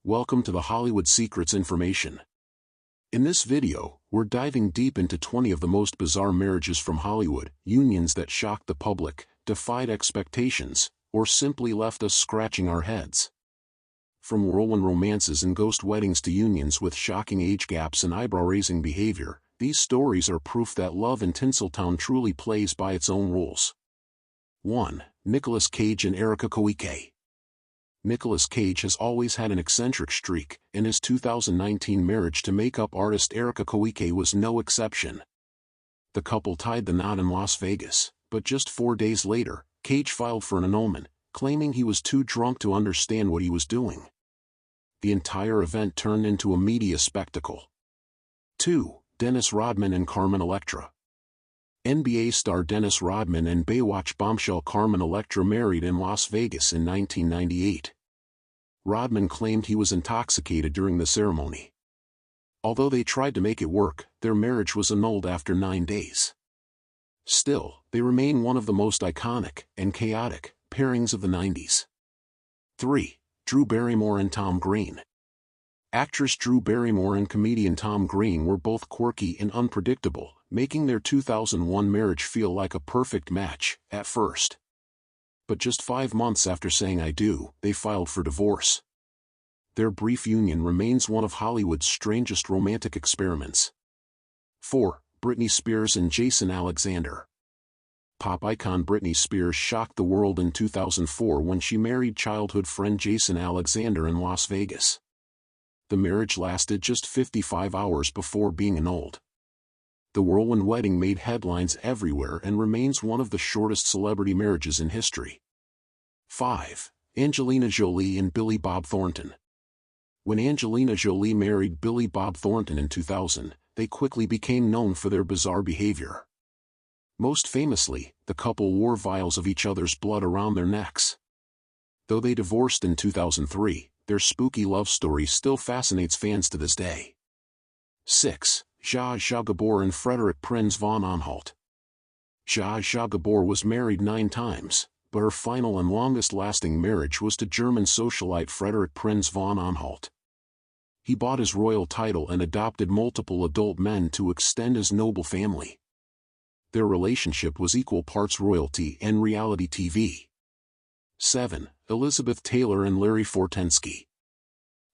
Welcome to the Hollywood Secrets Information. In this video, we're diving deep into 20 of the most bizarre marriages from Hollywood, unions that shocked the public, defied expectations, or simply left us scratching our heads. From whirlwind romances and ghost weddings to unions with shocking age gaps and eyebrow-raising behavior, these stories are proof that love in Tinseltown truly plays by its own rules. 1. Nicolas Cage and Erica Koike. Nicolas Cage has always had an eccentric streak, and his 2019 marriage to makeup artist Erica Koike was no exception. The couple tied the knot in Las Vegas, but just 4 days later, Cage filed for an annulment, claiming he was too drunk to understand what he was doing. The entire event turned into a media spectacle. 2. Dennis Rodman and Carmen Electra. NBA star Dennis Rodman and Baywatch bombshell Carmen Electra married in Las Vegas in 1998. Rodman claimed he was intoxicated during the ceremony. Although they tried to make it work, their marriage was annulled after 9 days. Still, they remain one of the most iconic and chaotic pairings of the 90s. 3. Drew Barrymore and Tom Green. Actress Drew Barrymore and comedian Tom Green were both quirky and unpredictable, making their 2001 marriage feel like a perfect match at first. But just 5 months after saying "I do," they filed for divorce. Their brief union remains one of Hollywood's strangest romantic experiments. 4. Britney Spears and Jason Alexander. Pop icon Britney Spears shocked the world in 2004 when she married childhood friend Jason Alexander in Las Vegas. The marriage lasted just 55 hours before being annulled. The whirlwind wedding made headlines everywhere and remains one of the shortest celebrity marriages in history. 5. Angelina Jolie and Billy Bob Thornton. When Angelina Jolie married Billy Bob Thornton in 2000, they quickly became known for their bizarre behavior. Most famously, the couple wore vials of each other's blood around their necks. Though they divorced in 2003, their spooky love story still fascinates fans to this day. 6. Zsa Zsa Gabor and Frederick Prinz von Anhalt. Zsa Zsa Gabor was married 9 times, but her final and longest-lasting marriage was to German socialite Frederick Prinz von Anhalt. He bought his royal title and adopted multiple adult men to extend his noble family. Their relationship was equal parts royalty and reality TV. 7. Elizabeth Taylor and Larry Fortensky.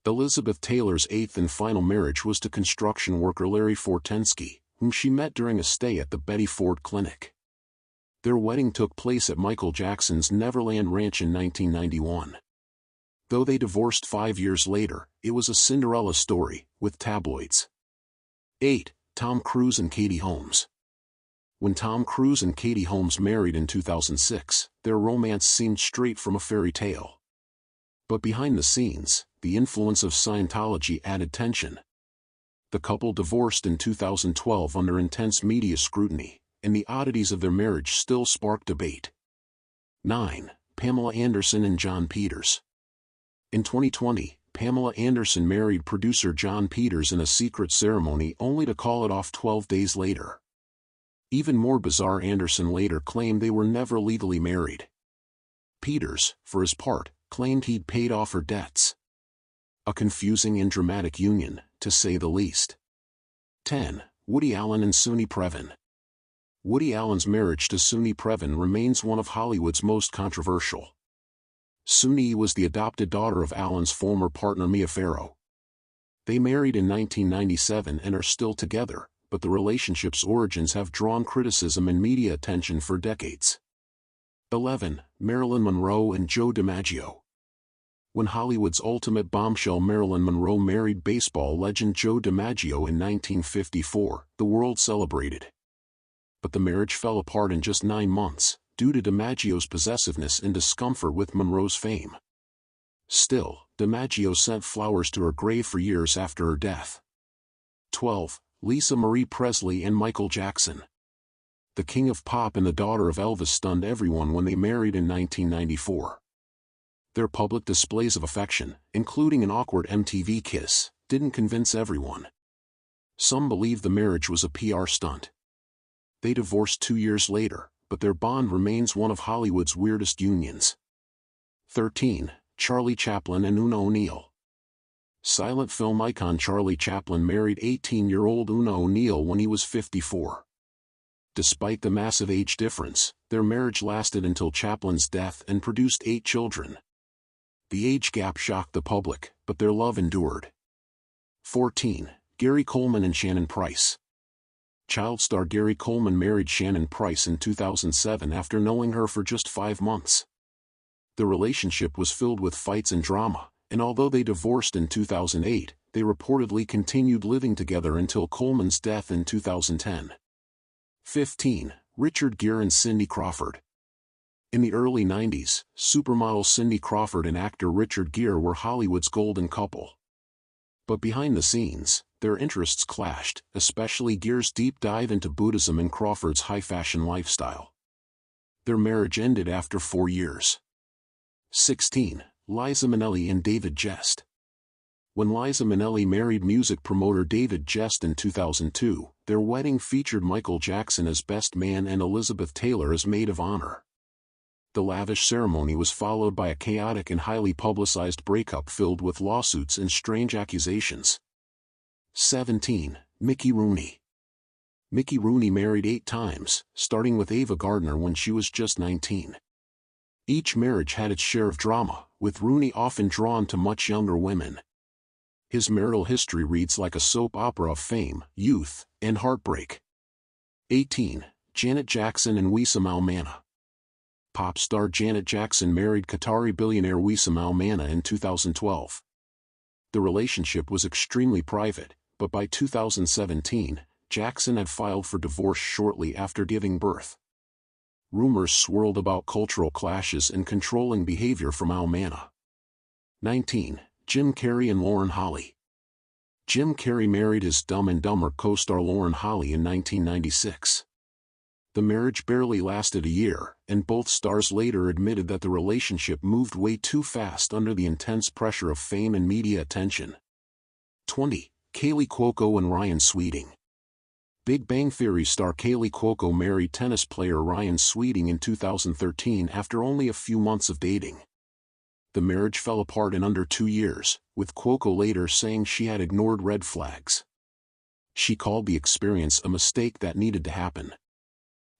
Elizabeth Taylor's 8th and final marriage was to construction worker Larry Fortensky, whom she met during a stay at the Betty Ford Clinic. Their wedding took place at Michael Jackson's Neverland Ranch in 1991. Though they divorced 5 years later, it was a Cinderella story, with tabloids. 8. Tom Cruise and Katie Holmes. When Tom Cruise and Katie Holmes married in 2006, their romance seemed straight from a fairy tale. But behind the scenes, the influence of Scientology added tension. The couple divorced in 2012 under intense media scrutiny, and the oddities of their marriage still spark debate. 9. Pamela Anderson and John Peters. In 2020, Pamela Anderson married producer John Peters in a secret ceremony only to call it off 12 days later. Even more bizarre, Anderson later claimed they were never legally married. Peters, for his part, claimed he'd paid off her debts. A confusing and dramatic union, to say the least. 10. Woody Allen and Soon-Yi Previn. Woody Allen's marriage to Soon-Yi Previn remains one of Hollywood's most controversial. Soon-Yi was the adopted daughter of Allen's former partner Mia Farrow. They married in 1997 and are still together, but the relationship's origins have drawn criticism and media attention for decades. 11. Marilyn Monroe and Joe DiMaggio. When Hollywood's ultimate bombshell Marilyn Monroe married baseball legend Joe DiMaggio in 1954, the world celebrated. But the marriage fell apart in just 9 months, due to DiMaggio's possessiveness and discomfort with Monroe's fame. Still, DiMaggio sent flowers to her grave for years after her death. 12. Lisa Marie Presley and Michael Jackson. The king of pop and the daughter of Elvis stunned everyone when they married in 1994. Their public displays of affection, including an awkward MTV kiss, didn't convince everyone. Some believe the marriage was a PR stunt. They divorced 2 years later, but their bond remains one of Hollywood's weirdest unions. 13. Charlie Chaplin and Una O'Neill. Silent film icon Charlie Chaplin married 18-year-old Una O'Neill when he was 54. Despite the massive age difference, their marriage lasted until Chaplin's death and produced 8 children. The age gap shocked the public, but their love endured. 14. Gary Coleman and Shannon Price. Child star Gary Coleman married Shannon Price in 2007 after knowing her for just 5 months. The relationship was filled with fights and drama, and although they divorced in 2008, they reportedly continued living together until Coleman's death in 2010. 15. Richard Gere and Cindy Crawford. In the early 90s, supermodel Cindy Crawford and actor Richard Gere were Hollywood's golden couple. But behind the scenes, their interests clashed, especially Gere's deep dive into Buddhism and Crawford's high-fashion lifestyle. Their marriage ended after 4 years. 16. Liza Minnelli and David Gest. When Liza Minnelli married music promoter David Gest in 2002, their wedding featured Michael Jackson as best man and Elizabeth Taylor as maid of honor. The lavish ceremony was followed by a chaotic and highly publicized breakup filled with lawsuits and strange accusations. 17. Mickey Rooney. Mickey Rooney married 8 times, starting with Ava Gardner when she was just 19. Each marriage had its share of drama, with Rooney often drawn to much younger women. His marital history reads like a soap opera of fame, youth, and heartbreak. 18. Janet Jackson and Wissam Al-Mana. Pop star Janet Jackson married Qatari billionaire Wissam Al-Mana in 2012. The relationship was extremely private, but by 2017, Jackson had filed for divorce shortly after giving birth. Rumors swirled about cultural clashes and controlling behavior from Al-Mana. 19. Jim Carrey and Lauren Holly. Jim Carrey married his Dumb and Dumber co-star Lauren Holly in 1996. The marriage barely lasted a year, and both stars later admitted that the relationship moved way too fast under the intense pressure of fame and media attention. 20. Kaley Cuoco and Ryan Sweeting. Big Bang Theory star Kaley Cuoco married tennis player Ryan Sweeting in 2013 after only a few months of dating. The marriage fell apart in under 2 years, with Cuoco later saying she had ignored red flags. She called the experience a mistake that needed to happen.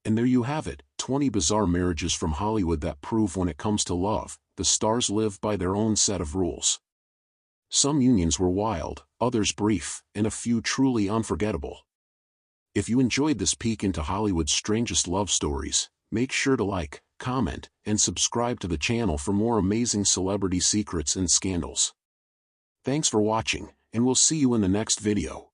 And there you have it, 20 bizarre marriages from Hollywood that prove when it comes to love, the stars live by their own set of rules. Some unions were wild, others brief, and a few truly unforgettable. If you enjoyed this peek into Hollywood's strangest love stories, make sure to like, comment, and subscribe to the channel for more amazing celebrity secrets and scandals. Thanks for watching, and we'll see you in the next video.